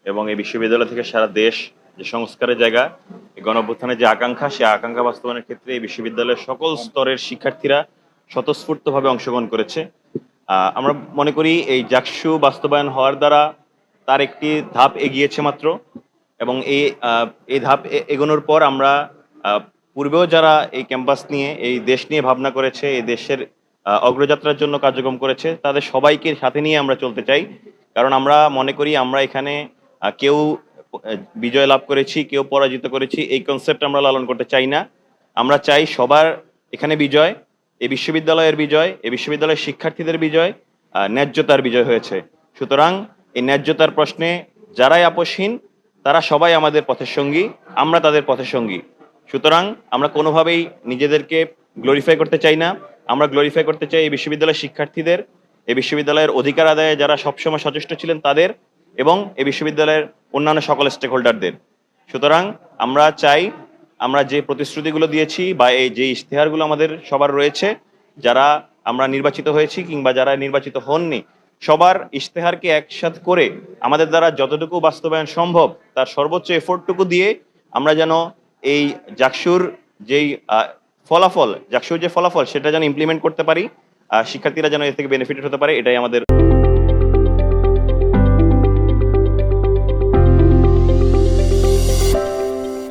এবং এই বিশ্ববিদ্যালয় থেকে সারা দেশ যে সংস্কারের জায়গা, এই গণঅভ্যুত্থানের যে আকাঙ্ক্ষা, সেই আকাঙ্ক্ষা বাস্তবায়নের ক্ষেত্রে এই বিশ্ববিদ্যালয়ের সকল স্তরের শিক্ষার্থীরা স্বতঃস্ফূর্তভাবে অংশগ্রহণ করেছে। আমরা মনে করি এই জাকসু বাস্তবায়ন হওয়ার দ্বারা তার একটি ধাপ এগিয়েছে মাত্র, এবং এই ধাপ এগোনোর পর আমরা পূর্বেও যারা এই ক্যাম্পাস নিয়ে, এই দেশ নিয়ে ভাবনা করেছে, এই দেশের অগ্রযাত্রার জন্য কার্যক্রম করেছে, তাদের সবাইকে সাথে নিয়ে আমরা চলতে চাই। কারণ আমরা মনে করি আমরা এখানে কেউ বিজয় লাভ করেছি, কেউ পরাজিত করেছি, এই কনসেপ্ট আমরা লালন করতে চাই না। আমরা চাই সবার এখানে বিজয়, এই বিশ্ববিদ্যালয়ের বিজয়, এই বিশ্ববিদ্যালয়ের শিক্ষার্থীদের বিজয়, ন্যায্যতার বিজয় হয়েছে। সুতরাং এই ন্যায্যতার প্রশ্নে যারাই আপোষহীন, তারা সবাই আমাদের পথের সঙ্গী, আমরা তাদের পথের সঙ্গী। সুতরাং আমরা কোনোভাবেই নিজেদেরকে গ্লোরিফাই করতে চাই না। আমরা গ্লোরিফাই করতে চাই এই বিশ্ববিদ্যালয়ের শিক্ষার্থীদের, এই বিশ্ববিদ্যালয়ের অধিকার আদায়ে যারা সবসময় সচেষ্ট ছিলেন তাদের, এবং এই বিশ্ববিদ্যালয়ের অন্যান্য সকল স্টেক হোল্ডারদের। সুতরাং আমরা চাই আমরা যে প্রতিশ্রুতিগুলো দিয়েছি বা এই যে ইশতেহারগুলো আমাদের সবার রয়েছে, যারা আমরা নির্বাচিত হয়েছি কিংবা যারা নির্বাচিত হননি, সবার ইশতেহারকে একসাথে করে আমাদের দ্বারা যতটুকু বাস্তবায়ন সম্ভব তার সর্বোচ্চ এফোর্টটুকু দিয়ে আমরা যেন এই জাকসুর যেই জাকসুর যে ফলাফল সেটা যেন ইমপ্লিমেন্ট করতে পারি, শিক্ষার্থীরা যেন এর থেকে বেনিফিটেড হতে পারে, এটাই আমাদের